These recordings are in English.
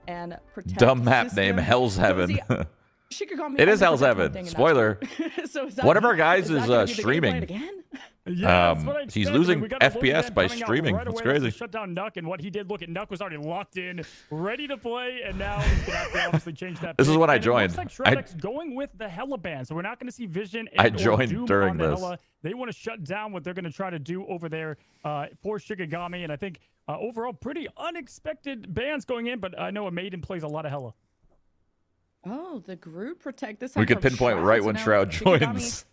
and protect Dumb map system. name, Hell's Heaven. Shikigami It is Hell's protects one Heaven. thing, and Spoiler. so is that, One of our guys is is gonna be the game streaming. plan again? Yeah, that's what I He's expect. losing We got a FPS Logan by coming out streaming. right That's away. crazy. That's to shut down Nuck, and what he did, look at Nuck was already locked in, ready to play, and now he's gonna have to obviously change that. This is pick. when I And it joined. looks like Shroud-X going with the Hella ban, so we're not going to see Vision. I And or joined Doom during on the this. Hella. They want to shut down what they're going to try to do over there for Shikigami, and I think overall pretty unexpected bans going in, but I know a Maiden plays a lot of Hella. Oh, the group protect this. We could from pinpoint Shroud, right so when now Shroud Shikigami, joins.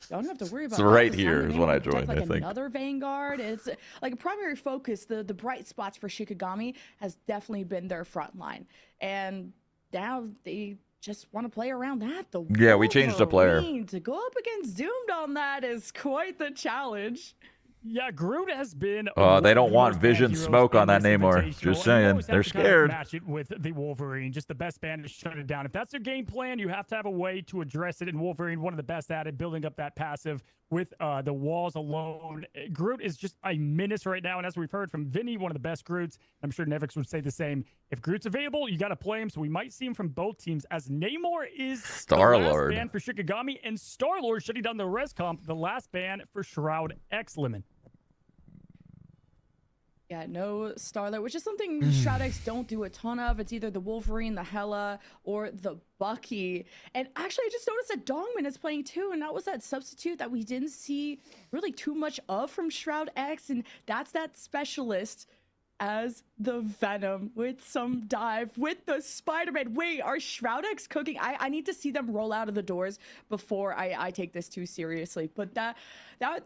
Don't have to worry about It's that. right This here time is they when I will protect, joined, I like, think. another Vanguard. It's like a primary focus. The bright spots for Shikigami has definitely been their front line, and now they just want to play around that. Yeah, we changed the player. To go up against Doomed on that is quite the challenge. Yeah, Groot has been. They don't one want of the worst Vision heroes smoke in on that this anymore. Invitational, Just and you saying. always have They're to kind of scared. match it with the Wolverine. Just the best band to shut it down. If that's their game plan, you have to have a way to address it. And Wolverine, one of the best at it, building up that passive with the walls alone. Groot is just a menace right now. And as we've heard from Vinny, one of the best Groots, I'm sure Nevix would say the same. If Groot's available, you got to play him. So we might see him from both teams, as Namor is Star-Lord. the last ban for Shikigami, and Star-Lord shutting down the res comp, the last ban for Shroud-X Lemon. Yeah, no Starlight, which is something Shroud-X don't do a ton of. It's either the Wolverine, the Hela, or the Bucky. And actually, I just noticed that Dongman is playing too, and that was that substitute that we didn't see really too much of from Shroud-X, and that's that specialist as the Venom with some dive with the Spider-Man. Wait, are Shroud-X cooking? I need to see them roll out of the doors before I take this too seriously. But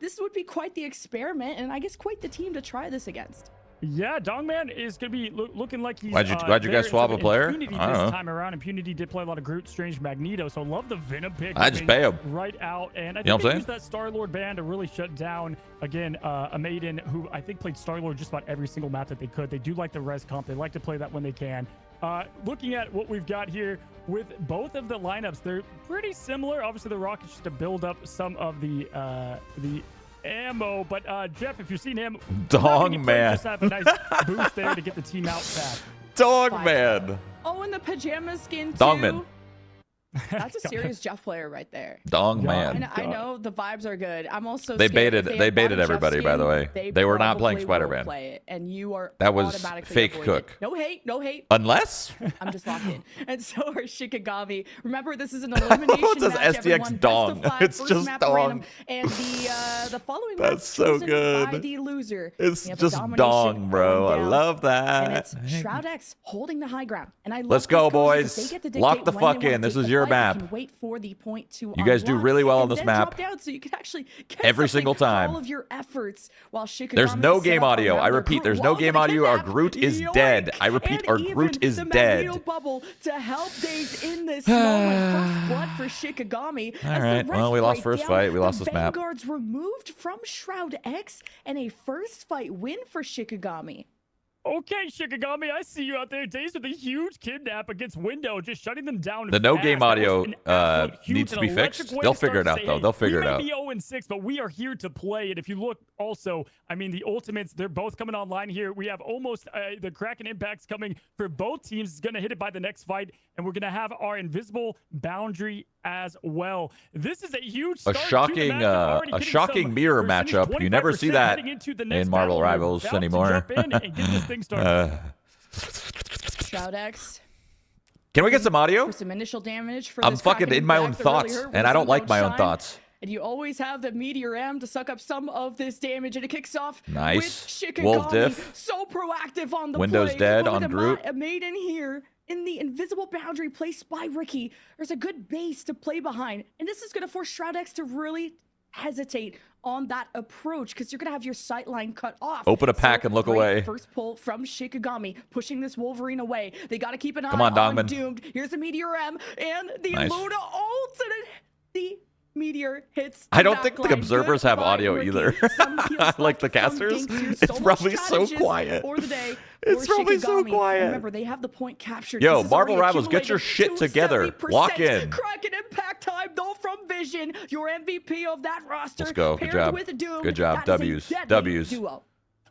this would be quite the experiment, and I guess quite the team to try this against. Yeah, Dongman is going to be looking like he's. Why'd you guys swap a player? Impunity I don't this know. time around. Impunity did play a lot of Groot, Strange, Magneto, so love the Venom pick. I just pay him. Right out, and I You know think what they I'm used that Star-Lord band to really shut down, again, a Maiden who I think played Star-Lord just about every single map that they could. They do like the res comp. They like to play that when they can. Looking at what we've got here with both of the lineups, they're pretty similar. Obviously, the Rockets just to build up some of the ammo, but Jeff, if you've seen him, Dong Man. just have a nice boost there to get the team out fast. Dog Man. Oh, and the pajama skin too. Dongman. That's a serious Jeff player right there. Dong And Man. I know the vibes are good. I'm also They scared if baited have baited bought a Jeff everybody, by the way. skin, They were not playing probably will Spider-Man. play it, and you are That was automatically fake avoided. cook. No hate, no hate. Unless I'm just locked in. And so are Shikigami. Remember, this is an elimination What does match. SDX everyone. dong? Best of 5, It's first just map dong. random, and the following That's match so chosen good. by the loser. it's We have a just domination dong, bro. going I down, love and that. it's Shroud-X holding the high ground. And I love Let's go, this cozy because boys. they get to Lock dictate the when fuck they wanna in. This take is the your fight. They map. can wait for the point to You guys do unlock, really well on and this then map. drop down so you can actually get Every something single for time. all of your efforts while Shikigami There's no set game up audio. around I the repeat, Groot there's no wall game for the audio. Our kidnap. Groot is Yoink! dead. I repeat, And our Groot even is the dead. Magneto bubble to help Days in this moment. First blood for Shikigami. All As the right, well, rest we lost break first down, fight. We lost the this map. Vanguards removed from Shroud-X and a first fight win for Shikigami. Okay, Shikigami, I see you out there. Days with a huge kidnap against Window, just shutting them down. The no fast. game That was audio, an absolute huge needs to and be electric fixed. way They'll to start figure it to out, say, though. hey, They'll figure it we out. may be 0-6, but we are here to play. And if you look also, I mean, the Ultimates, they're both coming online here. We have almost the Kraken impacts coming for both teams. It's going to hit it by the next fight, and we're going to have our invisible boundary as well. This is a huge start to the matchup, already getting shocking some mirror percentage, matchup. You never see 25% that heading into the next in Marvel battle. We're Rivals about to anymore. jump in and get this thing started. Shroud-X. Can we get some audio? For some initial damage for I'm this fucking Kraken in my own impact that really thoughts, hurt and was I don't like my own Shine. thoughts. And you always have the Meteor M to suck up some of this damage, and it kicks off Nice. with Shikigami. Wolf diff. So proactive on the Windows play. dead But with on Groot. A Maiden here in the invisible boundary placed by Ricky. There's a good base to play behind, and this is going to force Shroud-X to really hesitate on that approach because you're going to have your sight line cut off. Open a pack and look great away. First pull from Shikigami, pushing this Wolverine away. They got to keep an eye Come on, on Dongman. Doomed. Here's the Meteor M and the Nice. Luna ult, and the Meteor hits. I don't the think the backline. observers have Goodbye, audio Ricky. either. Some kills Like the left from casters. Gangsters. It's much probably so strategies quiet. For the day It's for probably so Shikigami. quiet. Remember, they have the point captured. Yo, This is Marvel already Rivals, get your shit accumulated together. 70%. Lock in. Kraken impact time, though, from Vision, your MVP of that roster. Let's go. Good paired job. With Doom. Good job. That is a W's. deadly W's. Duo.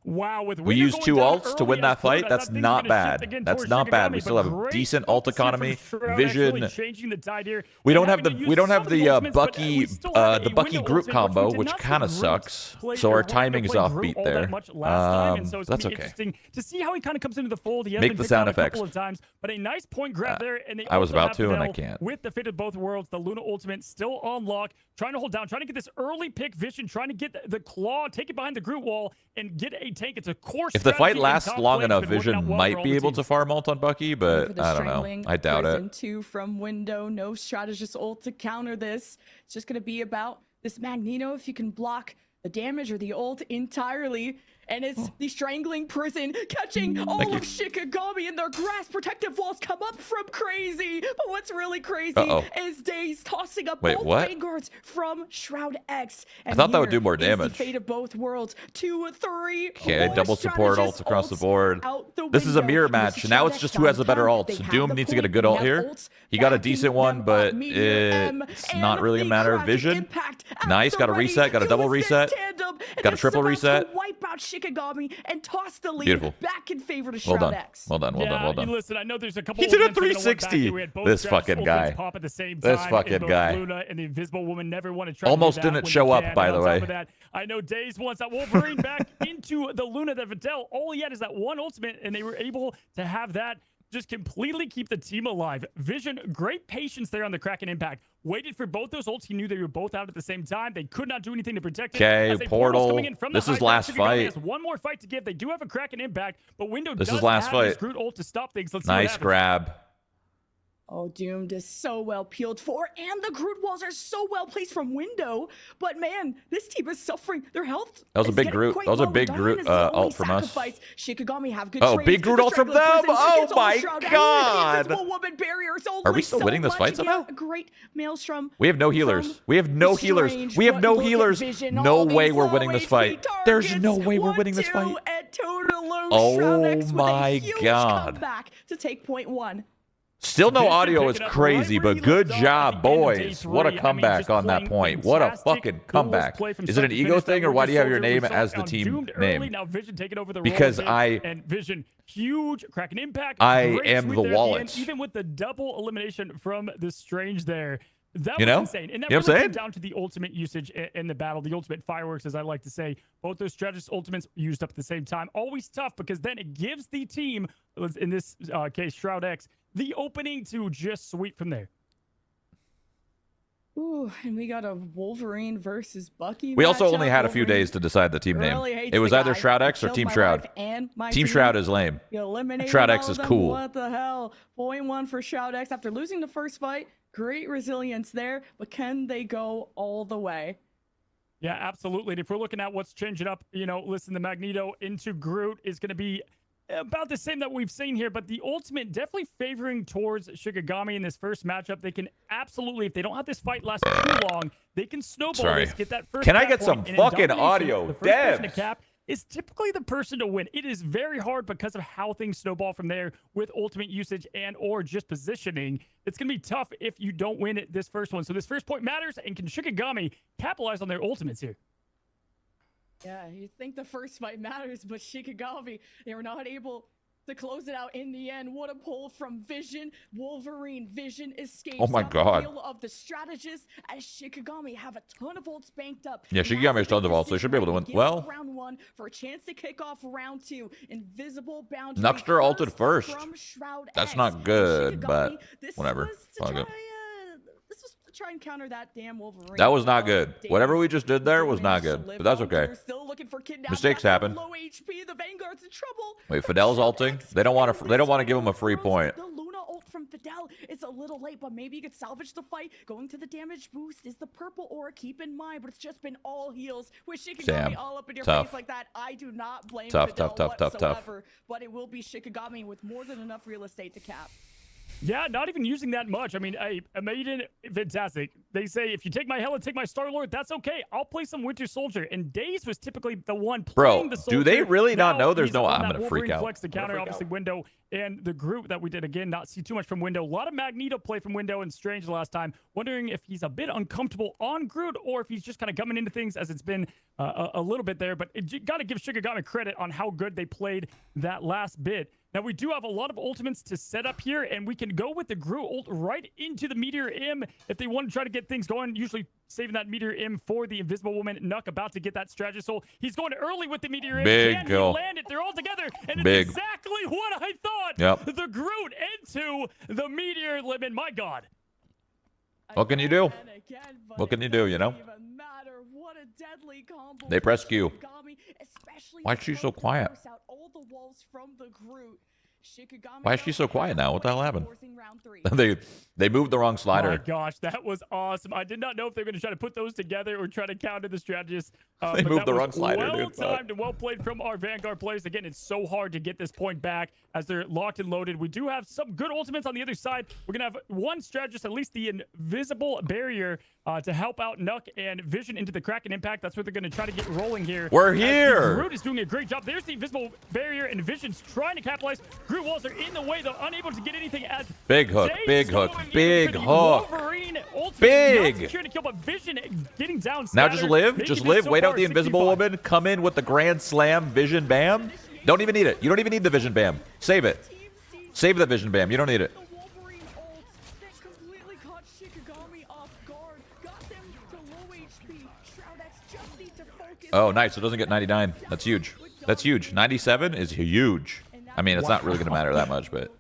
Wow, with We Winter used going 2 down ults to early win as that Florida, fight. I That's thought things not were gonna shift bad. again That's towards not bad. Shikigami, We still but have a great decent ults ult here from economy. Shroud-X, Vision. really changing the tide here. We And don't have having the to we use don't some have of the ultimates, but Bucky we still have the a Bucky window Groot ultimate, combo, we did which not see kind of Groot sucks. play So or our go into timing's play Groot offbeat all that there. much last time, and so it's gonna That's be okay. interesting to see how he kind of comes into the fold. He has Make been the picked sound on a couple effects. of times, but a nice point grab there. And they I was also about have to, and I Fidel can't. with the Fate of both worlds. The Luna ultimate still on lock, trying to hold down, trying to get this early pick. Vision trying to get the claw, take it behind the Groot wall, and get a tank. It's a core If the fight strategy, and lasts top long lane's enough, been working Vision out well for might all be the able to teams. farm ult on Bucky, For but the I don't know. strangling I doubt it. prison 2 from window. No strategist ult to counter this. It's just gonna be about this Magneto, if you can block the damage or the ult entirely. And it's the strangling prison catching all of Shikigami in their grasp. Protective walls come up from crazy. But what's really crazy is Daze tossing up Wait, both what? Vanguards from Shroud-X. And thought that would here do more is the damage. fate of both worlds. 2, 3. Okay, more double support strategist ults across the ults board. out the This is a window. mirror And this match. is And now it's Shroud-X just who has the better downtown. ult. They So have Doom the needs to get a point. good We ult have here. ults He got a backing decent them one, up. but Meteor M it's and not really a the matter of Kraken vision. impact at Nice, the got a ready. reset, got a double Use this reset. tandem and Got a just triple about reset. to wipe out Shikigami and toss the lead Beautiful. back in favor to Well done. Shroud-X. Well done. Well done. Well done. Listen, I know there's a couple. He did a ultimates we're gonna work back 360. here. We had both This strategists fucking ultimates guy. pop at the same This time, fucking and both guy. Luna and the Invisible Woman never want to try Almost to do that didn't when show they up, can. by And the on top way. of that, I know Daze wants that Wolverine back into the Luna, the Videl. All he had is that one ultimate, and they were able to have that just completely keep the team alive. Vision, great patience there on the Kraken impact. Waited for both those ults. He knew they were both out at the same time. They could not do anything to protect it. Okay, As a portal. coming in from the This is high last ground, Shikigami fight. has one more fight to give. They do have a Kraken impact, but Window This does is last have his fight. Groot ult to stop things. Let's see what Nice happens. grab. Oh, Doomed is so well peeled for, and the Groot walls are so well placed from window. But man, this team is suffering. Their health. That was a is big getting Groot. quite That was a low. big Diamond Groot is the only ult from us. sacrifice. Shikigami have good Oh, trades. big Groot The ult from Strangler them? Prison Oh gets all my Shroud-X. God. Invisible Woman barriers Are we only still so winning this much, fight and somehow? yet a great Maelstrom. We have no healers. from We have no the healers. Strange, We have but no look at healers. Vision, No all way these we're low winning this HP fight. There's targets. no way we're winning this 1-2 fight. at Totaloo. Oh Shroud-X with my a huge God. comeback to take point 1. Still no Vision audio is picking up crazy, right where but he good left off at job, the end of day boys. What a 3. I mean, comeback just on that playing point. What a fantastic fucking duels comeback. play from Is it start an to ego finish. That thing, or why do you have your Winter name Soldier as the was team doomed early. name? Now Vision taking over the Because role and Vision huge Kraken impact. I Great am sweep the there at end, wallet. even with the double elimination from the Strange there. That You was know? insane. And that You know what I'm really saying? came down to the ultimate usage in the battle, the ultimate fireworks, as I like to say. Both those strategist ultimates used up at the same time. Always tough because then it gives the team, in this case, Shroud-X, the opening to just sweep from there. Ooh, and we got a Wolverine versus Bucky. We also matchup. only had a few Wolverine days to decide the team really name. hates It was the either guy Shroud-X who or killed Team my Shroud. life and my Team Shroud is lame. You eliminated Shroud-X all is of them. cool. What the hell? Point 1 for Shroud-X after losing the first fight. Great resilience there, but can they go all the way? Yeah, absolutely. And if we're looking at what's changing up, listen, the Magneto into Groot is going to be about the same that we've seen here, but the ultimate definitely favoring towards Shikigami in this first matchup. They can absolutely, if they don't have this fight last too long, they can snowball this, get that first Can I cap get some point, and in fucking domination, audio? the first person to Devs. cap is typically the person to win. It is very hard because of how things snowball from there with ultimate usage and or just positioning. It's going to be tough if you don't win it this first one. So this first point matters, and can Shikigami capitalize on their ultimates here? Yeah, you think the first fight matters, but Shikigami, they were not able to close it out in the end. What a pull from Vision. Wolverine Vision escapes. Oh my God. The of the strategist as Shikigami have a ton of ults banked up. Yeah, Shikigami has tons of ults, so they should be able to win. Well, round 1 for a chance to kick off round 2. Invisible boundary. Nuxter ulted first. From Shroud-X. That's not good, Shikigami, but this whatever. was to Fuck try, it. this was to try and counter that damn Wolverine. That was not good. Days Whatever we just did there was not managed to good, live but that's longer, okay. Still looking for kidnapping. Mistakes Got happen. Low HP. The Vanguard's in trouble. Wait, Fidel's ulting? They don't want to. They don't want to give him a free point. The Luna ult from Fidel is a little late, but maybe you could salvage the fight. Going to the damage boost is the purple aura. Keep in mind, but it's just been all heals. With Shikigami Damn. all up in your Tough. face like that, I do not blame Tough, Fidel tough, tough, tough, tough. whatsoever. But it will be Shikigami with more than enough real estate to cap. Yeah, not even using that much. I mean, a Maiden, fantastic. They say, if you take my Hela, take my Star-Lord, that's okay. I'll play some Winter Soldier. And Daze was typically the one playing the Soldier. Do they really not know there's he's no... on I'm that going to freak Wolverine out. Flex to counter, obviously, Window. And the group that we did, again, not see too much from Window. A lot of Magneto play from Window and Strange last time. Wondering if he's a bit uncomfortable on Groot or if he's just kind of coming into things as it's been a little bit there. But you got to give Shikigami credit on how good they played that last bit. Now, we do have a lot of ultimates to set up here, and we can go with the Groot ult right into the Meteor M if they want to try to get things going, usually saving that Meteor M for the Invisible Woman. Nuck about to get that strategy soul. He's going early with the Meteor M. Big kill. Land it. They're all together, and Big. it's exactly what I thought. Yep. The Groot into the Meteor limit. My God. What can you do? What can you do, you know? They press Q. Why is she so quiet? Why is she so quiet now? What the hell happened? They moved the wrong slider. Oh my gosh, that was awesome. I did not know if they were going to try to put those together or try to counter the strategist. They moved the wrong slider, well dude. timed and well played from our Vanguard players. Again, it's so hard to get this point back as they're locked and loaded. We do have some good ultimates on the other side. We're going to have one strategist, at least the invisible barrier, to help out Nuck and Vision into the Kraken impact. That's what they're going to try to get rolling here. We're here. Groot is doing a great job. There's the invisible barrier, and Vision's trying to capitalize. Groot walls are in the way, though, unable to get anything as big hook, big hook, big hook. Big. Big. Kill, but Vision getting down. Now just live. Just live. Wait out the Invisible Woman. Come in with the Grand Slam Vision Bam. Don't even need it. You don't even need the Vision Bam. Save it. Save the Vision Bam. You don't need it. Oh, nice. So it doesn't get 99. That's huge. That's huge. 97 is huge. I mean, it's not really going to matter that much, but...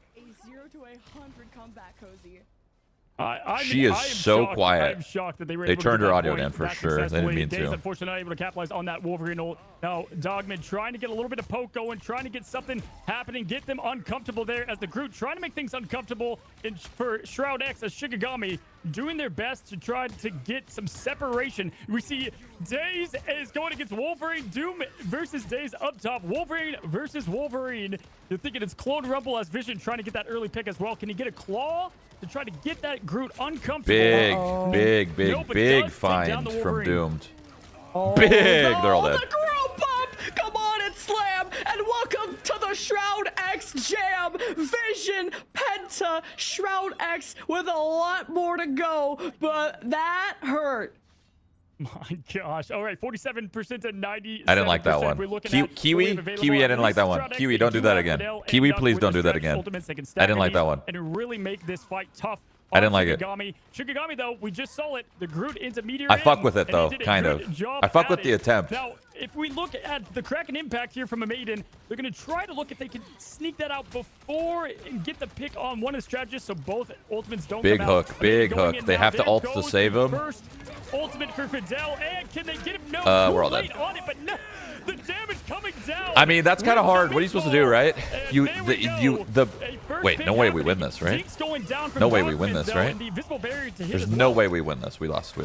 She is so quiet. I'm shocked that they were They able to turned get her that audio point down for back sure. They didn't successfully. mean Dave's to. unfortunately not able to capitalize on that Wolverine ult. Now, Dogman trying to get a little bit of poke going, trying to get something happening, get them uncomfortable there as the Groot trying to make things uncomfortable for Shroud-X as Shikigami doing their best to try to get some separation. We see Daze is going against Wolverine. Doom versus Daze up top. Wolverine versus Wolverine. You're thinking it's Clone Rumble as Vision trying to get that early pick as well. Can he get a claw to try to get that Groot uncomfortable? Big find from Doomed. Big, they're all dead. The Groot bump! Come on and slam! And welcome to the Shroud-X jam! Vision, Penta, Shroud-X with a lot more to go, but that hurt. My gosh. All right, 47% to 90. I didn't like that one. Kiwi, I didn't like that one. Kiwi, don't do that again. Kiwi, please don't do that again. I didn't like that one. And really make this fight tough. I didn't like it. Shikigami, though, we just saw it. The Groot into Meteor. I fuck with it, though, kind of. I fuck with the attempt. Now, if we look at the Kraken impact here from a Maiden, they're going to try to look if they can sneak that out before and get the pick on one of the strategists so both ultimates don't Big come hook, out. big hook. They have to ult to save him. First ultimate for Fidel, and can they get him? No, we're all dead. On it, but no, the damage coming down. I mean, that's kind of hard. What are you supposed to do, right? Wait, no way we win this, right? No way we win this, right? There's no way we win this. We lost.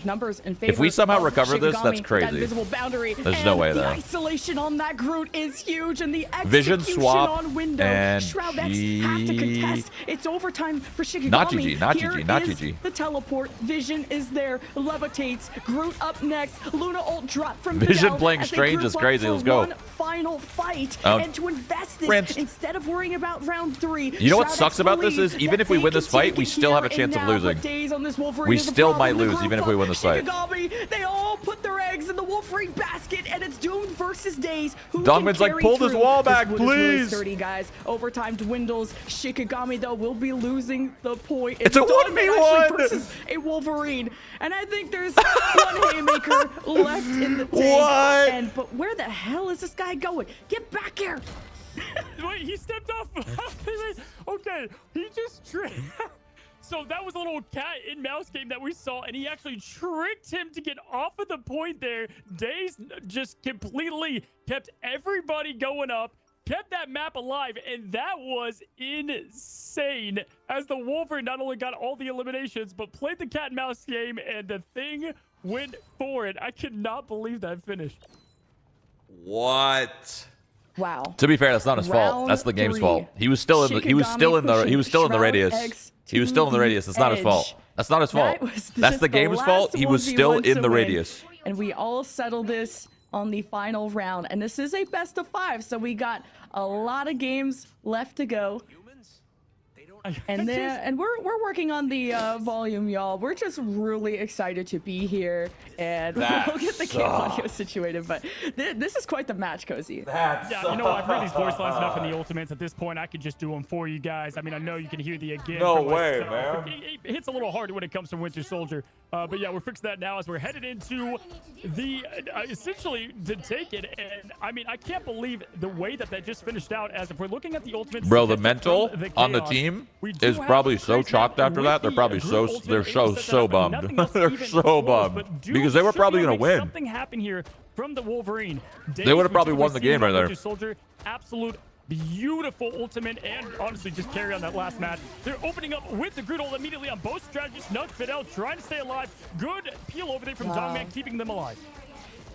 Numbers in favor. If we somehow recover this, that's crazy. There's no way the there. Isolation on that Groot is huge, and the Vision execution swap on Window. and Shroud-X have to contest. It's overtime for Shikigami. Not GG, not GG, not GG. The teleport. Vision is there, levitates. Groot up next. Luna ult drop from Vision Fidel playing as they Strange group is up crazy. for Let's go. one final fight, and to invest this instead of worrying about round 3. You know what sucks about this is even if we win this fight, we still have a chance of losing. We still might lose even if we win this fight. They all put their eggs in the Wolverine basket, and it's Doom versus Daze. Dogman's like, pull this wall back, please. Really sturdy, guys. Overtime dwindles. Shikigami, though, will be losing the point. It's a 1v1 versus a Wolverine, and I think there's one haymaker left in the tank. What? But where the hell is this guy going? Get back here! Wait, he stepped off. Okay, he just tricked. So that was a little cat and mouse game that we saw, and he actually tricked him to get off of the point there. Daze just completely kept everybody going up, kept that map alive, and that was insane as the Wolverine not only got all the eliminations, but played the cat and mouse game, and the thing went for it. I cannot believe that finished. What? Wow. To be fair, that's not his fault. That's the game's fault. He was still in the radius. He was still in the radius. It's not his fault. That's not his fault. That's the game's fault. He was still in the radius. And we all settled this on the final round. And this is a best of 5, so we got a lot of games left to go. And we're working on the volume, y'all. We're just really excited to be here, and we'll get the game audio situated. But this is quite the match, Cozy. Yeah, you know, I've heard these voice lines enough in the ultimates. At this point, I could just do them for you guys. I mean, I know you can hear the again. No way, man. It hits a little harder when it comes to Winter Soldier. But yeah, we're fixing that now as we're headed into the essentially to take it. And I mean, I can't believe the way that just finished out. As if we're looking at the ultimates, bro, the mental on the team is probably so chalked after that. They're probably so bummed. They're so bummed because they were probably gonna win. Something happened here from the Wolverine. They would have probably won the game right there. Soldier, absolute beautiful ultimate, and honestly just carry on that last match. They're opening up with the Groot ult immediately on both strategies. Nug, Fidel trying to stay alive. Good peel over there from Dogman, keeping them alive.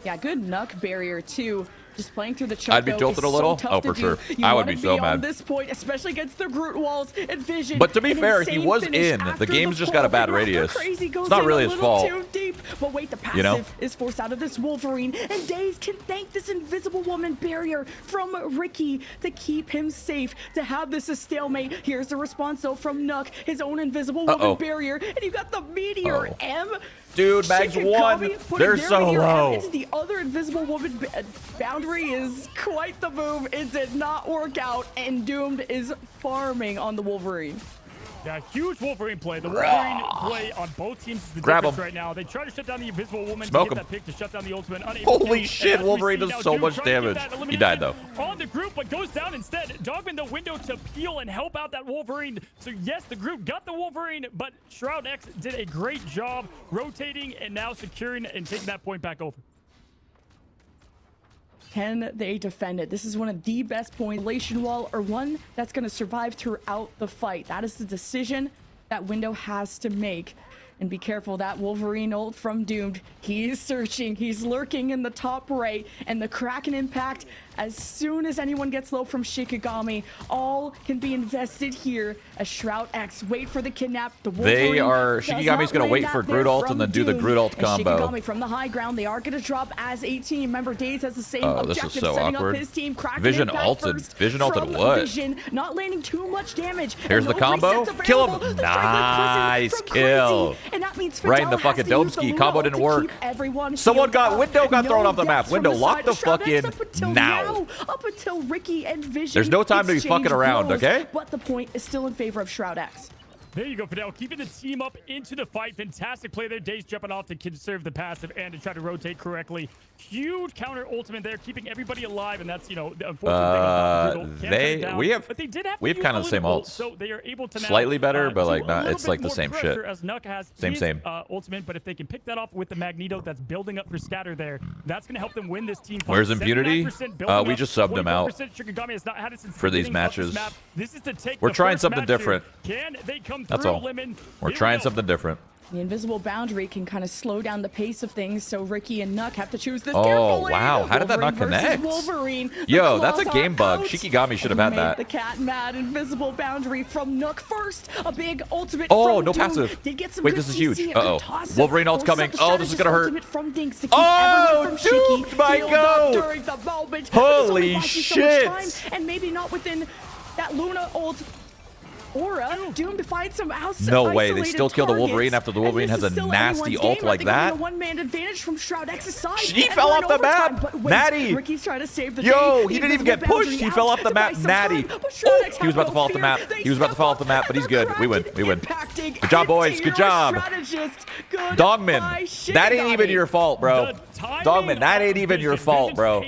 Yeah, good Nuck barrier too. Just playing through the choke. I'd be tilted a little. Oh, for sure. I would be so mad. On this point, especially against the Groot walls and Vision. But to be fair, he was in. The game's just got a bad radius. It's not really his fault. Too deep. But wait, the passive is forced out of this Wolverine, and Daze can thank this Invisible Woman barrier from Ricky to keep him safe. To have this a stalemate. Here's the response though from Nuck, his own Invisible Woman barrier, and you got the Meteor M. Dude, Mags won. They're so low. Into the other Invisible Woman boundary is quite the move. It did not work out, and Doomed is farming on the Wolverine. Yeah, huge Wolverine play. The Wolverine play on both teams is the difference right now. They try to shut down the Invisible Woman to get that pick to shut down the ultimate. Holy shit, Wolverine does so much damage. He died though. On the group, but goes down instead. Dogman the window to peel and help out that Wolverine. So yes, the group got the Wolverine, but Shroud-X did a great job rotating and now securing and taking that point back over. Can they defend it? This is one of the best points. Relation wall, or one that's going to survive throughout the fight. That is the decision that Window has to make. And be careful, that Wolverine ult from Doomed. He is searching. He's lurking in the top right. And the Kraken impact, as soon as anyone gets low from Shikigami, all can be invested here as Shroud-X wait for the kidnap. The Shikigami's going to wait for Groot ult and then do the Groot ult combo. Shikigami from the high ground, they are going to drop as 18. Remember, Daze has the same objective, this is so setting awkward. up his team. Kraken Vision ulted what? Vision, not landing too much damage. Here's the combo. Kill him. Nice kill. And that means right in the fucking dome ski. Combo didn't work. Someone got Window got thrown off the map. Window, lock the fuck in now. Up until Ricky and Vision. There's no time to be fucking around, okay? But the point is still in favor of Shroud-X. There you go, Fidel. Keeping the team up into the fight. Fantastic play there. Daze jumping off to conserve the passive and to try to rotate correctly. Huge counter ultimate there, keeping everybody alive, and that's, you know, the unfortunate thing about we have kind of the same ults. So they are able to slightly better, but like not. It's like the same shit. As Nuck has same. Ultimate, but if they can pick that off with the Magneto that's building up for scatter there, that's going to help them win this team. Where's Impunity? We just subbed him out for these matches. This is to take. We're trying something different. Can they come That's all. We're trying something different. The invisible boundary can kind of slow down the pace of things, so Ricky and Nuck have to choose this carefully. Wow, how did that not connect? Wolverine. Yo, that's a game bug. Shikigami should have had that. The cat mad invisible boundary from Nuck first. A big ultimate from no Doom. Passive. Did get some Wait, this is huge. Wolverine ult's coming. Oh, this is gonna hurt. From Dinks to keep Doomed might go. During the moment. Holy shit. And maybe not within that Luna ult. Aura, Doom to find some no way, they still kill the Wolverine after the Wolverine has a nasty ult like that. One-man advantage from Shroud-X's side. He fell off the map. Natty. Ricky's trying to save the Yo, he didn't even get pushed. He fell off the map. Natty. He was about to fall off the map. He was about to fall off the map, but he's good. We win. We win. Good job, boys. Good job. Dogman, that ain't even your fault, bro. Dogman, that ain't even your fault, bro.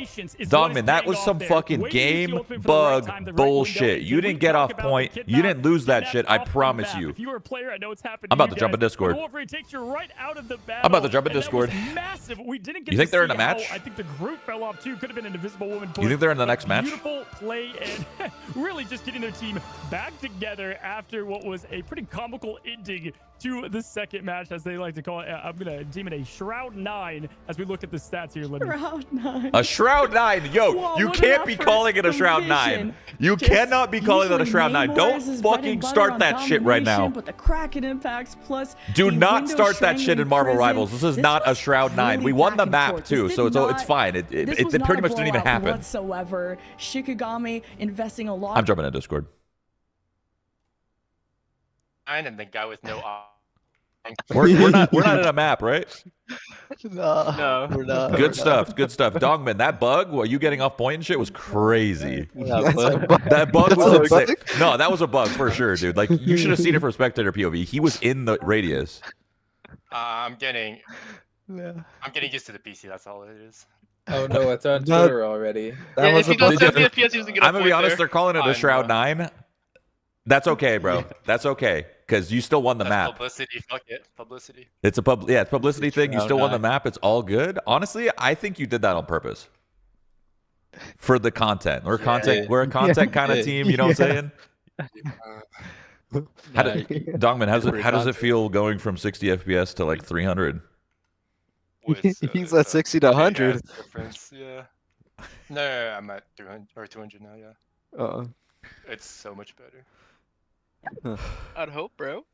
Dogman, that was some fucking game bug bullshit. You didn't get off point. You didn't lose that shit. I promise you. If you were a player, I know it's happened. I'm about to jump in Discord. Wolverine takes you right out of the battle. I'm about to jump in Discord. Massive. We didn't get. You think they're in a match? I think the group fell off too. Could have been an Invisible Woman. You think they're in the next match? Beautiful play and really just getting their team back together after what was a pretty comical ending to the second match, as they like to call it. I'm gonna deem it a Shroud 9 as we look look at the stats here, Libby. Shroud-9. A Shroud-9. Yo, Whoa, you what can't an be effort calling it a from Shroud-9. Vision. You Just cannot be calling that a usually Shroud-9. Namor Don't is his bread and fucking butter start on that shit right now. domination, But the Kraken impacts plus Do the not window start that shit in strangling Marvel prison. Rivals. This is not a was Shroud-9. really We won the back and map forth. too, This so did it's fine. this It was pretty not much a didn't even blowout happen. whatsoever. Shikigami investing a lot. I'm jumping in Discord. And the guy with no We're not in a map, right? No, we're not. Good stuff. Good stuff. Dongman, that bug, what you getting off point and shit was crazy. That bug That's was a insane. bug? No, that was a bug for sure, dude. Like you should have seen it from spectator POV. He was in the radius. I'm getting used to the PC. That's all it is. Oh no, it's on Twitter already. That was if he a does bug. 70 FPS, he doesn't get a I'm gonna be point honest, there. they're calling it I a know. Shroud-9. That's okay, bro. That's okay. Because you still won the That's map. publicity. Fuck it. Publicity. It's a publicity thing. You still won the Shroud-9. map. It's all good. Honestly, I think you did that on purpose. For the content. We're a content kind of team, you know what I'm saying? Dongman, how does it feel going from 60 FPS to like 300? He's at 60 to 100. Difference, yeah. No, I'm at 300 or 200 now. Yeah. It's so much better. I'd hope, bro.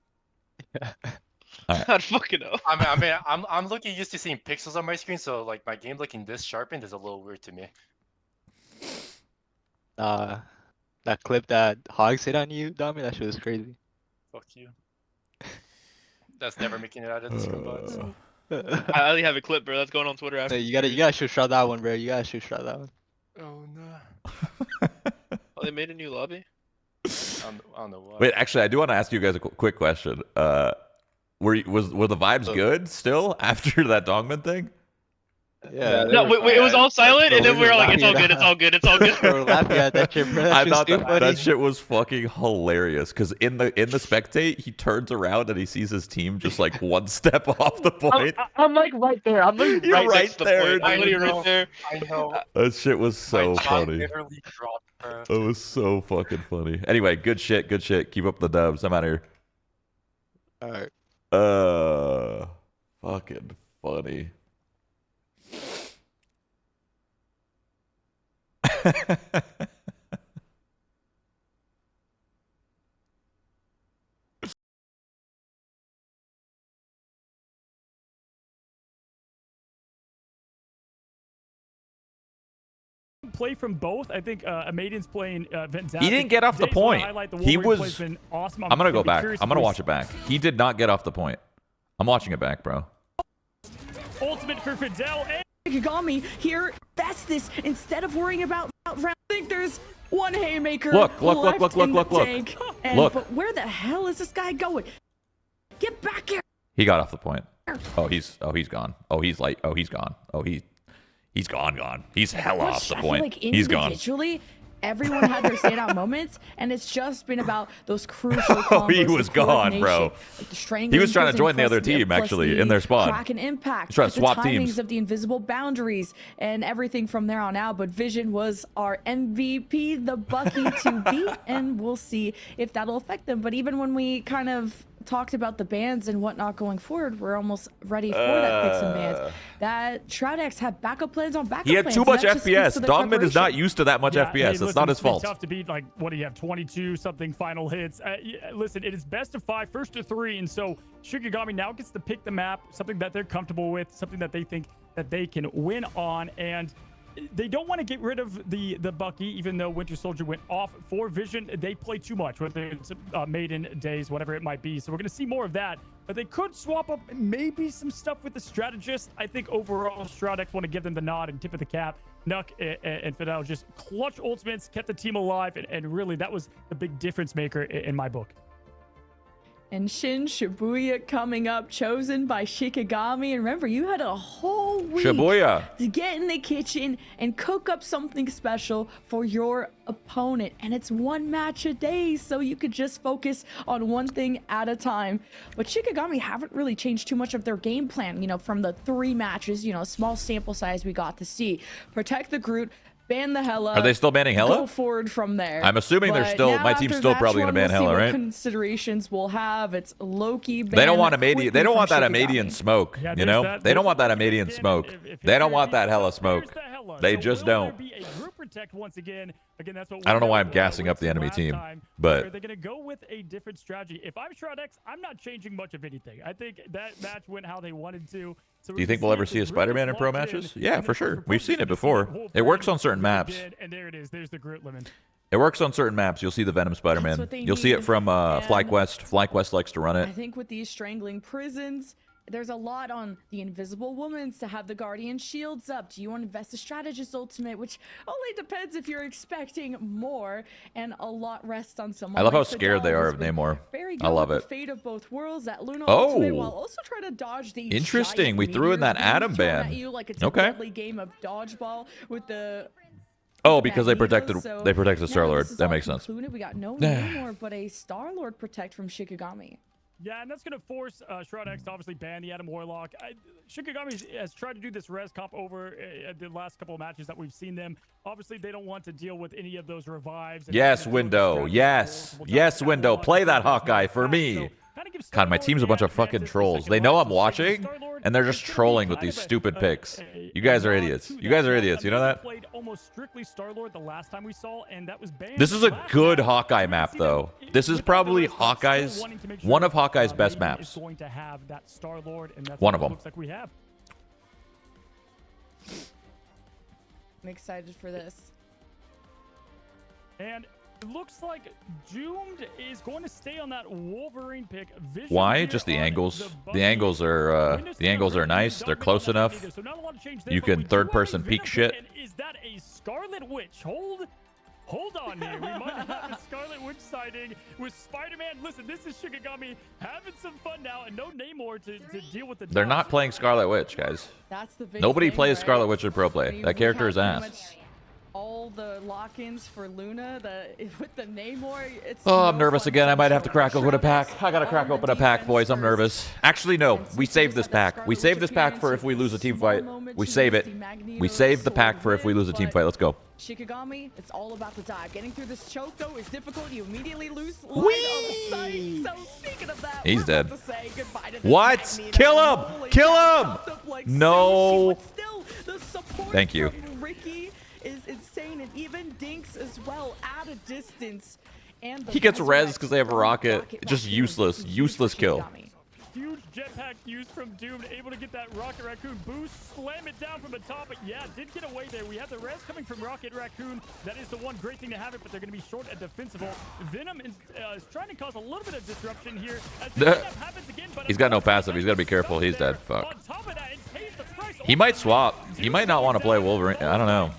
Alright. I'd fucking hope. I'm looking used to seeing pixels on my screen, so like my game looking this sharpened is a little weird to me. That clip that Hogs hit on you, Dami, that shit was crazy. Fuck you. That's never making it out of the screenbots. I only have a clip, bro. That's going on Twitter after. Hey, you gotta shoot shot that one, bro. You gotta shoot shot that one. Oh no. Oh, they made a new lobby? I don't know why. Wait, actually, I do want to ask you guys a quick question. Were the vibes good still after that Dongman thing? Yeah. No, wait, it was all silent, and then we were like, it's all laughing good, it's all good, it's all good. We're laughing at that shit, bro. I thought that shit was fucking hilarious because in the spectate he turns around and he sees his team just like one step off the point. I'm like right there. I'm literally You're right next to the there, point. I'm dude. literally right there. I know. That shit was so My jaw funny. literally dropped, bro. It was so fucking funny. Anyway, good shit, good shit. Keep up the dubs. I'm out of here. Alright. Fucking funny. Play from both. I think Maiden's playing fantastic. He didn't get off the Dave's wanna point. highlight the He Wolverine was. play's been awesome. I'm gonna go back. curious I'm if gonna we watch it back. He did not get off the point. I'm watching it back, bro. Ultimate for Fidel. And Shikigami here. That's this. Instead of worrying about round, I think there's one haymaker. Look. left in the tank. And, Look. But where the hell is this guy going? Get back here. He got off the point. Oh, he's gone. Oh, he's like. Oh, he's gone. Oh, he's gone. He's hella off the I feel point. like He's gone. individually, everyone had their standout moments, and it's just been about those crucial combos. Oh, he was the gone, bro. coordination, like the strangling He was trying to prison join the plus other team, plus actually, the in their spawn. Crack and impact. He's trying to swap the timings teams. of the invisible boundaries and everything from there on out. But Vision was our MVP, the Bucky to beat, and we'll see if that'll affect them. But even when we kind of talked about the bans and whatnot going forward, we're almost ready for that picks and bans. That Shroud-X had backup plans on backup He had plans, too and much that just speaks FPS. to their Dogman is not preparation. used to that much Yeah, FPS. hey, It's listen, not his it's been fault. tough to beat. Like, what do you have? 22 something final hits. Listen, it is best of 5, first to 3, and so Shikigami now gets to pick the map, something that they're comfortable with, something that they think that they can win on, and they don't want to get rid of the Bucky, even though Winter Soldier went off for Vision. They play too much, whether it's Maiden days, whatever it might be. So we're going to see more of that. But they could swap up maybe some stuff with the strategist. I think overall, Shroud-X want to give them the nod and tip of the cap. Nuck and Fidel just clutch ultimates, kept the team alive, and really that was the big difference maker in my book. And Shin-Shibuya coming up, chosen by Shikigami. And remember, you had a whole week Shibuya. to get in the kitchen and cook up something special for your opponent. And it's one match a day, so you could just focus on one thing at a time. But Shikigami haven't really changed too much of their game plan, you know, from the 3 matches, you know, small sample size we got to see. Protect the Groot, ban the Hella. Are they still banning Hella? Go forward from there. I'm assuming they're still. My team's still probably going to ban Hella, right? Considerations we'll have. It's Loki. They don't want Amadian. They don't want that Amadian smoke. You know, they don't want that Amadian smoke. They don't want that Hella smoke. They just don't. I don't know why I'm gassing up the enemy team, but they're going to go with a different strategy. If I'm Shroud-X, I'm not changing much of anything. I think that match went how they wanted to. So do you think we'll ever see a Spider-Man in pro matches? Yeah, for sure. We've seen it before. It works on certain maps. And there it is. There's the Groot lemon. It works on certain maps. You'll see the Venom Spider-Man. You'll see it from FlyQuest. FlyQuest likes to run it. I think with these strangling prisons, there's a lot on the Invisible Woman's to have the Guardian shields up. Do you want to invest a Strategist ultimate, which only depends if you're expecting more, and a lot rests on someone. I love like how scared they are of Namor. Very good I love with it. The fate of both worlds, that Luna Oh, ultimate, while also trying to dodge the interesting. We threw in that Atom ban. Like it's a deadly game of dodgeball with the. Oh, because they protected Star-Lord. That makes sense. We got no Namor, but a Star-Lord protect from Shikigami. Yeah, and that's going to force Shroud-X to obviously ban the Atom Warlock. Shikigami has tried to do this res comp over the last couple of matches that we've seen them. Obviously, they don't want to deal with any of those revives. Yes, Window. Yes. Yes, Window. Play that Hawkeye for me. God, my team's a bunch of fucking trolls. They know I'm watching, and they're just trolling with these stupid picks. You guys are idiots. You guys are idiots. You know that? This is a good Hawkeye map, though. This is probably one of Hawkeye's best maps. One of them. I'm excited for this. And it looks like Doomed is going to stay on that Wolverine pick. Why? Just the angles. The angles are nice. They're close enough. You can third-person peek shit. Is that a Scarlet Witch? Hold on here. We might have a Scarlet Witch sighting with Spider-Man. Listen, this is Shikigami having some fun now, and no Namor to deal with the. They're not playing Scarlet Witch, guys. That's the big Nobody thing, plays right? Scarlet Witch in pro play. That character is ass. All the lock-ins for Luna, with the Namor, it's I'm nervous again. I might have to crack open a pack. I gotta crack open a pack, boys. I'm nervous. Actually, no. We saved this pack. We saved this pack for if we lose a team fight. We save it. We save the pack for if we lose a team fight. Let's go. Shikigami, it's all about the dive. Getting through this choke, though, is difficult. You immediately lose line on the sight. So speaking of that, he's dead. To what? Kill him! Kill him! No. Thank you. Ricky is insane, and even Dinks as well at a distance. And he gets res because they have a rocket. Just useless. Useless kill. Huge jetpack used from Doom, able to get that Rocket Raccoon boost, slam it down from the top, but yeah, did get away there. We have the res coming from Rocket Raccoon. That is the one great thing to have it, but they're going to be short and defensible. Venom is trying to cause a little bit of disruption here. Happens again, but he's got no passive. He's got to be careful. He's dead. Fuck. He might swap. He might not want to play Wolverine. I don't know.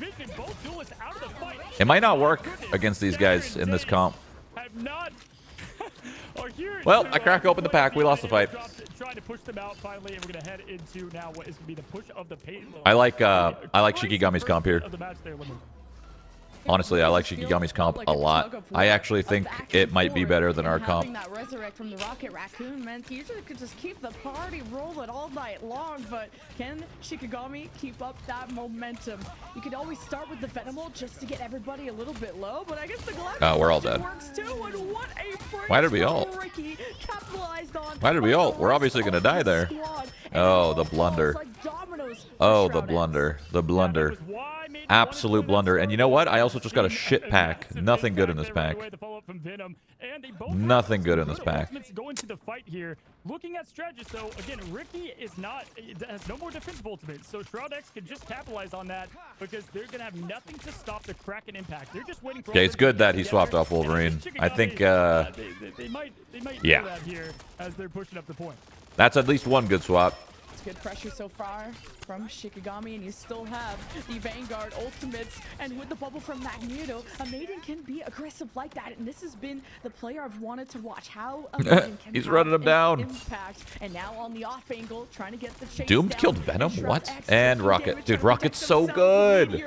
It might not work against these guys in this comp. Well, I crack open the pack. We lost the fight. Trying to push them out finally, and we're gonna head into now what is gonna be the push of the payload. I like Shikigami's comp here. Honestly, I like Shikigami's comp a lot. I actually think it might be better than our comp. That resurrect from the Rocket Raccoon meant you could just keep the party rolling all night long, but can Shikigami keep up that momentum? You could always start with the Venomal just to get everybody a little bit low, but I guess the Galactic we're all dead. Works too, and what a why did we ult? Why did we ult? We're obviously gonna die there. Oh, the blunder. Oh, the blunder. The blunder. Absolute blunder. And you know what? I also just got a shit pack. Nothing good in this pack. Nothing good in this pack. Going to the fight here. Looking at strategists, though, again, Ricky has no more defensive ultimate, so Shroud-X can just capitalize on that because they're going to have nothing to stop the Kraken impact. They're just waiting for. Okay, it's good that he swapped off Wolverine. I think, they might yeah. Do that here as they're pushing up the point. That's at least one good swap. Good pressure so far from Shikigami, and you still have the Vanguard ultimates, and with the bubble from Magneto, a Maiden can be aggressive like that, and this has been the player I've wanted to watch. How a Maiden can he's running him down. Impact, and now on the off angle, trying to get the chase Doomed down. killed Venom? What? And Rocket. Dude, Rocket's so good.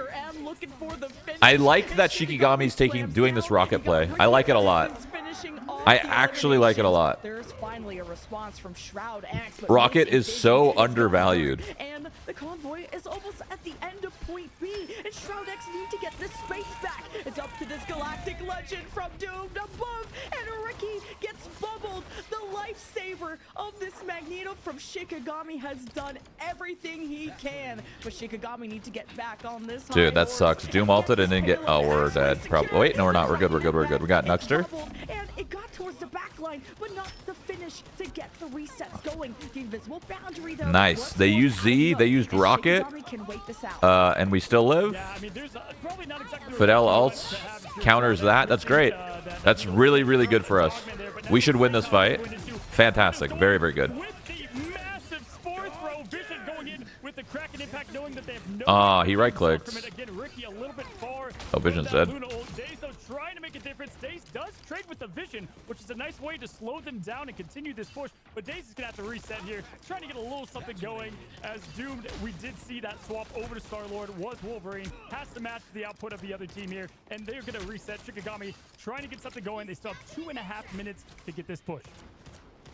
I like that Shikigami's doing this Rocket play. I like it a lot. I actually like it a lot. There's finally a response from Shroud-X. but Rocket mostly is Big so Bang is undervalued. gone, and the convoy is almost at the end of point B, and Shroud-X need to get this space back. It's up to this galactic legend from Doomed above, and Ricky gets bubbled. The lifesaver of this Magneto from Shikigami has done everything he can, but Shikigami need to get back on this. Dude, that sucks. Doom ulted and then get. Oh, we're dead. Probably. Wait, no, we're not. We're good. We're good. We're good. We got Nuxter. And it got towards the back line, but not the finish to get the resets going. The invisible boundary though. Nice. They used Z. They used Rocket. And we still live. Yeah, I mean, there's probably not exactly Fidel ults counters that. That's great. That's really, really good for us. We should win this fight. Fantastic. Very, very good. He right-clicked. Oh, Vision's dead. Trying to make a difference. Daze does trade with the Vision, which is a nice way to slow them down and continue this push. But Daze is going to have to reset here, trying to get a little something going. As Doomed, we did see that swap over to Star-Lord was Wolverine. Has to match the output of the other team here, and they're going to reset. Shikigami trying to get something going. They still have 2.5 minutes to get this push.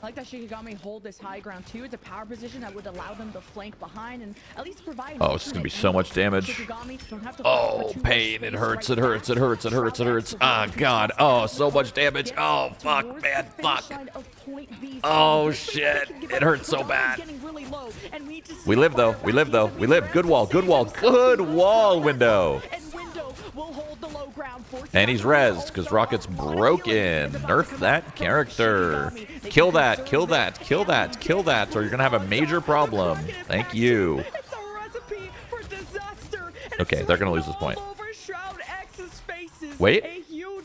I like that Shikigami hold this high ground too. It's a power position that would allow them to flank behind and at least provide. Oh, it's gonna be so much damage. Oh, pain! It hurts! It hurts! It hurts! It hurts! It hurts! Ah, God! Oh, so much damage! Oh, fuck, man! Fuck! Oh shit! It hurts so bad. We live though. We live though. We live. Good wall. Good wall. Good wall. Window. And he's rezzed because Rocket's broken. Nerf that character. Kill that, kill that, kill that, kill that, or you're going to have a major problem. Thank you. Okay, they're going to lose this point. Wait.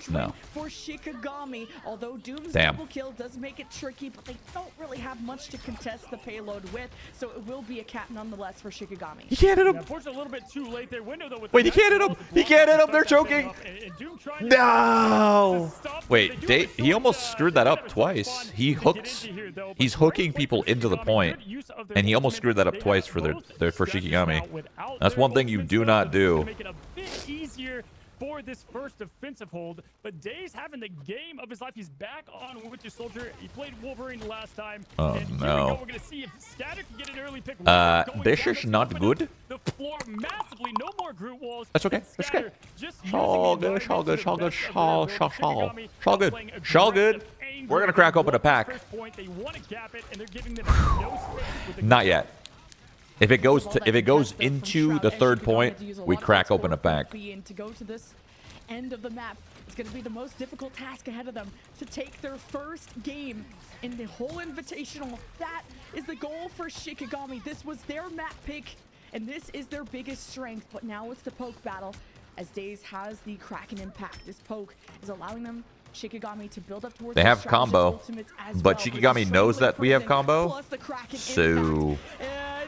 No. For Shikigami, although Doom's Damn. double kill does make it tricky, but they don't really have much to contest the payload with, so it will be a cap nonetheless for Shikigami. He can't hit him. Unfortunately, a little bit too late there. Window though. With Wait, he can't hit him. He can't hit him. They're choking. No. Wait, he almost screwed that up twice. He hooks. He's hooking people into the point, and he almost screwed that up twice for for Shikigami. That's one thing you do not do. For this first defensive hold, but Daze having the game of his life. He's back on Winter Soldier. He played Wolverine last time. Oh and no! We're gonna see if Scatter can get an early pick. This is not good. The floor massively. No more Groot walls. That's okay. That's okay. All good. All good. All good. All good. All good. We're gonna crack open a pack. Not yet. If it goes into the third point, we crack open a pack. To go to this end of the map, it's going to be the most difficult task ahead of them to take their first game in the whole invitational. That is the goal for Shikigami. This was their map pick, and this is their biggest strength. But now it's the poke battle, as Daze has the Kraken impact. This poke is allowing them. Shikigami to build up towards. They have combo, but Shikigami knows that we have combo. So.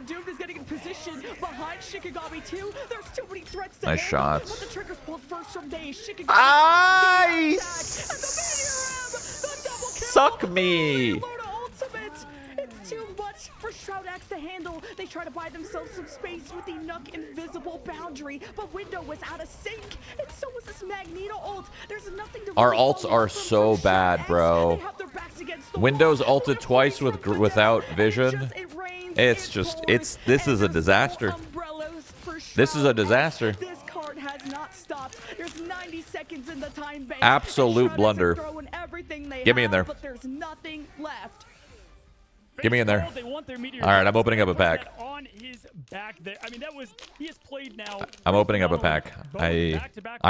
Doom is getting in position behind Shikigami too. There's too many threats to nice handle. shots. But the trigger's pulled first from Daze. Shikigami. Suck me. It's too much for Shroud-X to handle. They try to buy themselves some space with the Nuke invisible boundary, but Window was out of sync, and so was this Magneto ult. There's nothing to our ults are so bad, bro. Window's ulted twice without vision. This is a disaster. This is a disaster. This card has not stopped. There's 90 seconds in the time bank. Absolute blunder. Get me in there. But there's nothing left. Get me in there. All right, I'm opening up a pack. On his back there. I mean, he has played now. I'm opening up a pack. I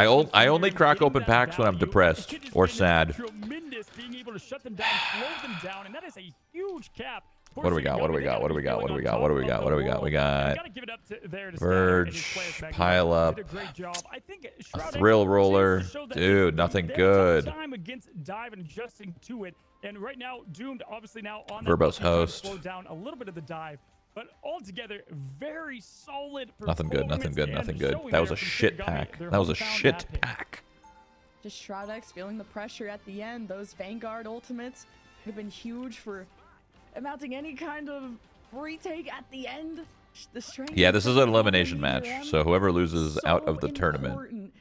only crack open packs when I'm depressed or sad. Tremendous being able to shut them down, slow them down, and that is a huge cap. What do we got? What do we got? What do we got? What do we got? What do we got? What do we got? We got Verge, pile up, Thrill Roller. Dude, nothing good. And right now, Doomed obviously now on Verbo's host. Slow down a little bit of the dive, but altogether very solid. Nothing good. Nothing good. Nothing good. That was a shit pack. That was a shit pack. Just Shroud-X feeling the pressure at the end. Those Vanguard ultimates have been huge for amounting any kind of retake at the end. The strength. Yeah, this is an elimination match, so whoever loses out of the tournament.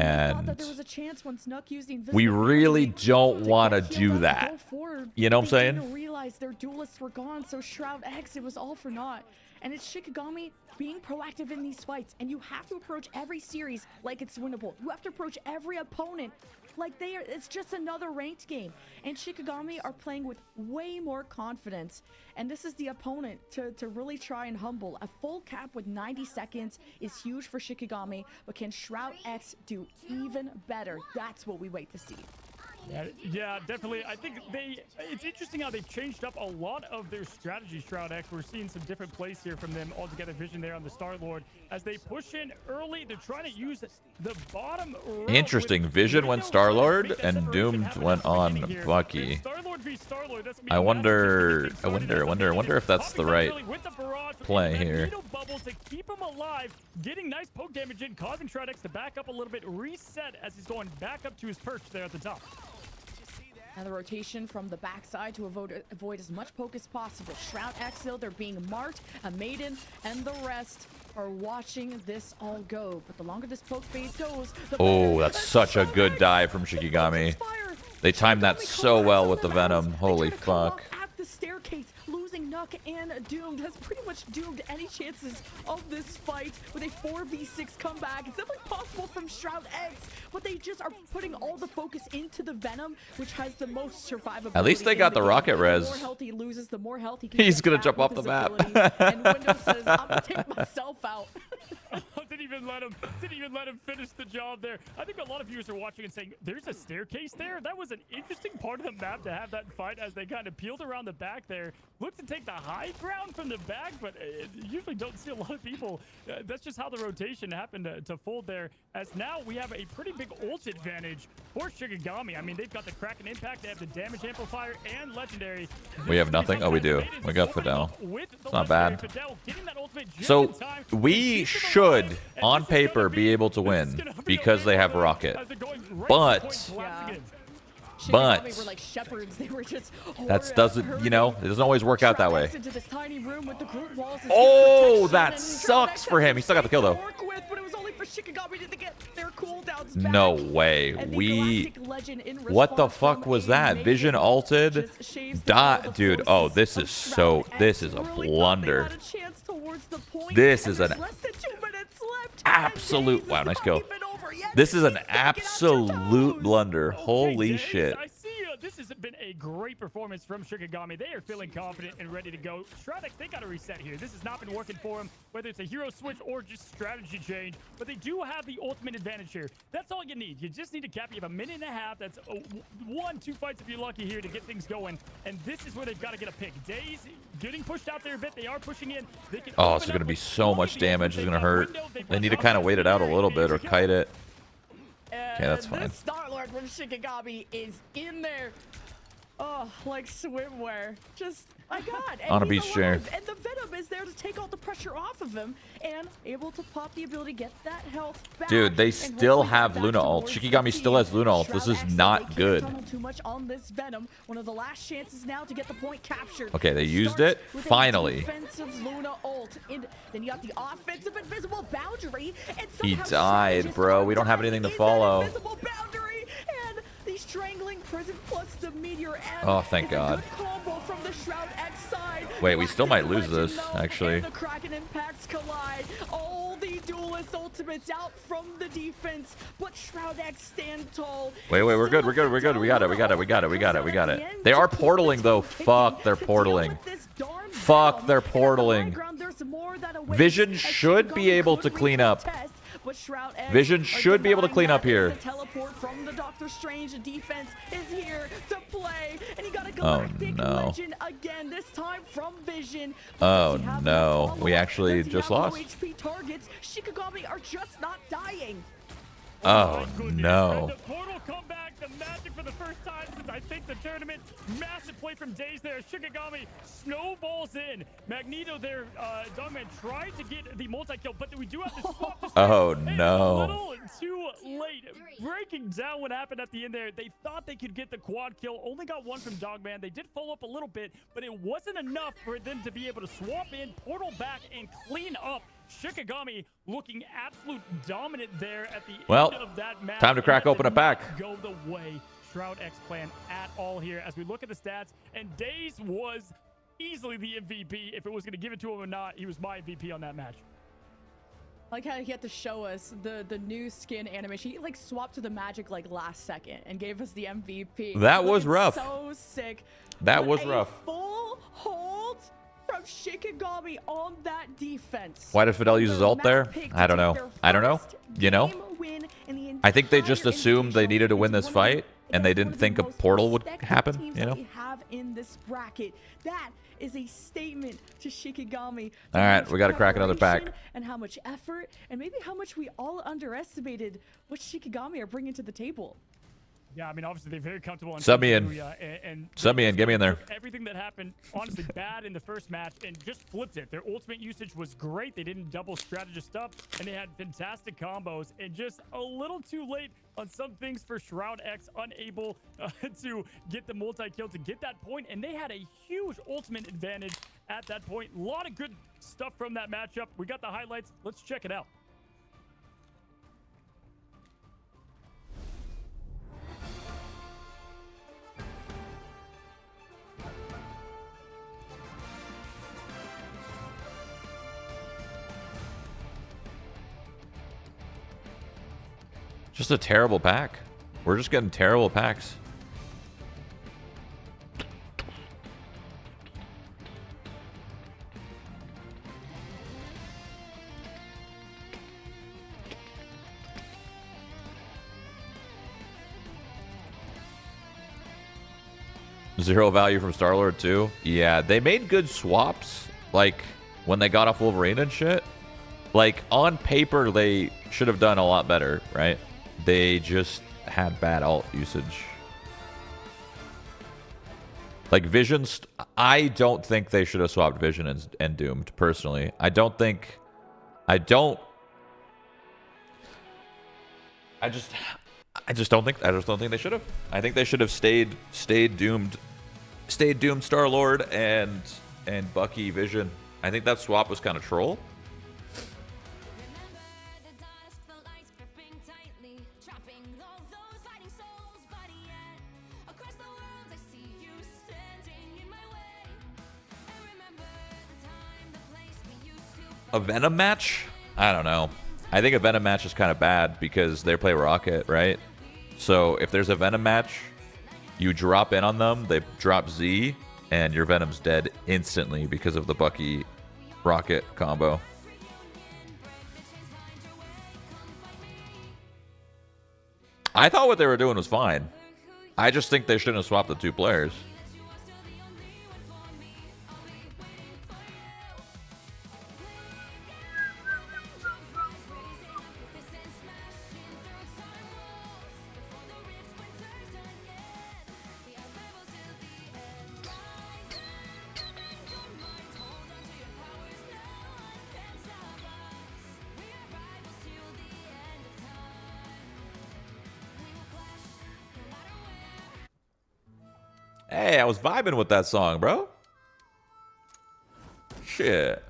thought that there And was a chance once Nuck used the we really invisibility don't to want to get do Shield's to that. go forward, You know what I'm they saying? didn't realize their duelists were gone, so Shroud-X, it was all for naught. And it's Shikigami being proactive in these fights, and you have to approach every series like it's winnable. You have to approach every opponent like it's just another ranked game. And Shikigami are playing with way more confidence. And this is the opponent to really try and humble. A full cap with 90 seconds is huge for Shikigami, but can Shroud-X do even better? That's what we wait to see. Yeah, definitely. I think it's interesting how they've changed up a lot of their strategy, Shroud-X. We're seeing some different plays here from them altogether. Vision there on the Star-Lord. As they push in early, they're trying to use the bottom route. Interesting. Vision went Star-Lord and Doomed went on Bucky. I wonder if that's the right play here. Bubbles to keep him alive, getting nice poke damage in, causing Shroud-X to back up a little bit, reset as he's going back up to his perch there at the top. And the rotation from the backside to avoid as much poke as possible. Shroud-X, though, they're being marked. A Maiden and the rest are watching this all go. But the longer this poke phase goes, oh, that's such a good dive from Shikigami. They timed that so well with the Venom. Holy fuck. The staircase, losing Nuck and Doomed has pretty much doomed any chances of this fight with a 4v6 comeback. It's definitely possible from Shroud-X, but they just are putting all the focus into the Venom, which has the most survivability. At least they got the rocket res. The more health he loses, the more health he can He's gonna get jump back off with the his map. ability. And Windows says, I'm gonna take myself out. Didn't even let him finish the job there. I think a lot of viewers are watching and saying, there's a staircase there? That was an interesting part of the map to have that fight as they kind of peeled around the back there. Looked to take the high ground from the back, but usually don't see a lot of people. That's just how the rotation happened to fold there. As now we have a pretty big ult advantage for Shikigami. I mean, they've got the Kraken Impact, they have the damage amplifier and legendary. We have nothing? Oh, we do. We got Fidel. It's not bad. So we should, on paper, be able to win because they have rocket. But were like shepherds. They were just that doesn't, you know, it doesn't always work out that way. Oh, that sucks for him. He still got the kill though. No way. What the fuck was that? Vision ulted. Dude, oh, this is a blunder. This is an absolute, wow, nice kill. This is an absolute blunder. Holy shit. This has been a great performance from Shikigami. They are feeling confident and ready to go. Shroud-X, they got to reset here. This has not been working for them, whether it's a hero switch or just strategy change. But they do have the ultimate advantage here. That's all you need. You just need to cap. You have a minute and a half. That's 1-2 fights if you're lucky here to get things going. And this is where they've got to get a pick. Days getting pushed out there a bit. They are pushing in. They can this is going to be so much damage. It's going to hurt. They need to kind of wait it out a little bit or kite it. Okay, that's fine. The Star-Lord from Shikigami is in there. Oh, like swimwear. Just, my God. And on a beach chair. And the Venom is there to take all the pressure off of him and able to pop the ability to get that health back. Dude, they still have Luna ult. Shikigami still has Luna ult. This is not good. Too much on this Venom. One of the last chances now to get the point captured. Okay, they used it. Finally. Defensive Luna ult. Then you got the offensive invisible boundary. And he died, bro. We don't have anything to follow. Invisible boundary and the strangling prison plus the meteor. Oh, thank God. From the Shroud-X side. Wait, we still might lose this, actually. The Kraken impacts collide. All the duelist ultimates out from the defense, but Shroud-X stand tall. Wait, we're good. We got it. They are portaling though. Fuck, they're portaling. Fuck, they're portaling. Vision should be able to clean up. Vision should be able to clean up here. Teleport from the Doctor Strange defense is here to play, and he got a galactic legend again. This time from Vision. Oh no, we actually just lost. HP targets. Shikigami are just not dying. Oh no. The portal comeback, the magic for the first time since I think the tournament. Massive play from Days there. Shikigami snowballs in. Magneto there, Dogman tried to get the multi-kill, but we do have to swap this. Oh A no. little too late. Breaking down what happened at the end there. They thought they could get the quad kill. Only got one from Dogman. They did follow up a little bit, but it wasn't enough for them to be able to swap in, portal back, and clean up. Shikigami looking absolute dominant there at the Well, end of that match. time to crack That open a did not pack. Go the way Shroud-X plan at all here. As we look at the stats, and Daze was easily the MVP. If it was going to give it to him or not, he was my MVP on that match. Like how he had to show us the new skin animation. He like swapped to the magic like last second and gave us the MVP. That was rough. So sick. That But was a rough. Full hold from Shikigami on that defense. Why did Fidel use his ult there? I don't know. I don't know. You know? I think they just assumed they needed to win this fight, and they didn't think a portal would happen, you know? We have in this bracket. That is a statement to Shikigami. All right, we got to crack another pack. And how much effort, and maybe how much we all underestimated what Shikigami are bringing to the table. Yeah, I mean, obviously they're very comfortable. Sub me in. And Sub me in. Get me in there. Everything that happened, honestly, bad in the first match, and just flipped it. Their ultimate usage was great. They didn't double strategist up, and they had fantastic combos, and just a little too late on some things for Shroud-X, unable to get the multi-kill to get that point, and they had a huge ultimate advantage at that point. A lot of good stuff from that matchup. We got the highlights. Let's check it out. Just a terrible pack. We're just getting terrible packs. Zero value from Star-Lord too. Yeah, they made good swaps. Like when they got off Wolverine and shit. Like on paper, they should have done a lot better, right? They just had bad ult usage. Like Vision's, I don't think they should have swapped Vision and Doomed, personally. I just don't think they should have. I think they should have stayed Doomed Star-Lord and Bucky Vision. I think that swap was kind of troll. A Venom match? I don't know. I think a Venom match is kind of bad because they play Rocket, right? So if there's a Venom match, you drop in on them, they drop Z, and your Venom's dead instantly because of the Bucky Rocket combo. I thought what they were doing was fine. I just think they shouldn't have swapped the two players. Hey, I was vibing with that song, bro. Shit.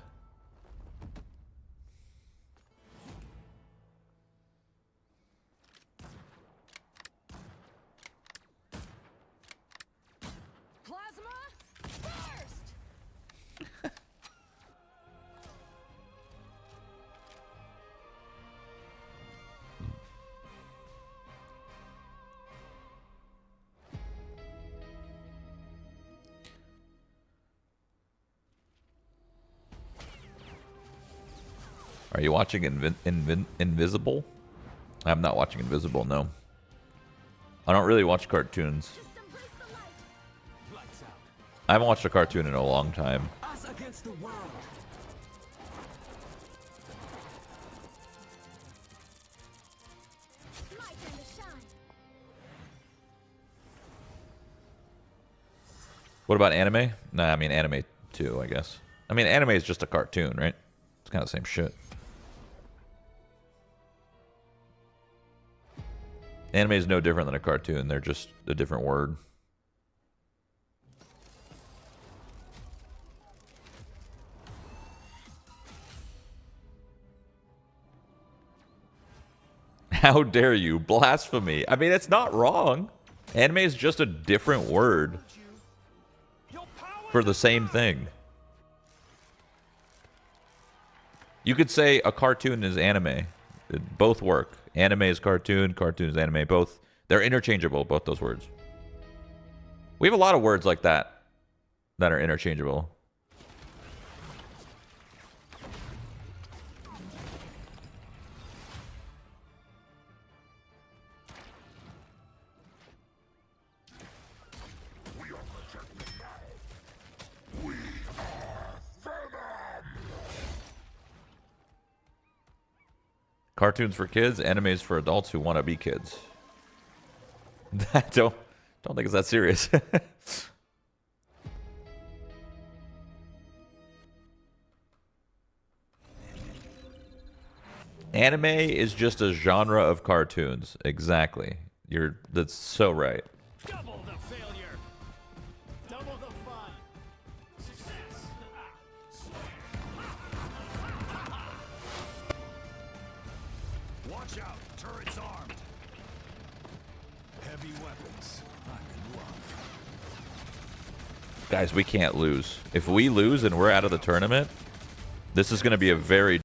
Are you watching Invisible? I'm not watching Invisible, no. I don't really watch cartoons. I haven't watched a cartoon in a long time. What about anime? Nah, I mean anime too, I guess. I mean anime is just a cartoon, right? It's kind of the same shit. Anime is no different than a cartoon. They're just a different word. How dare you? Blasphemy. I mean, it's not wrong. Anime is just a different word for the same thing. You could say a cartoon is anime. Both work. Anime is cartoon, cartoon is anime. Both, they're interchangeable, both those words. We have a lot of words like that that are interchangeable. Cartoons for kids, animes for adults who want to be kids. I don't think it's that serious. Anime is just a genre of cartoons. Exactly. That's so right. Double the failure. Double the fun. Success. Watch out. Turret's armed. Heavy weapons. I'm in love. Guys, we can't lose. If we lose and we're out of the tournament, this is going to be a very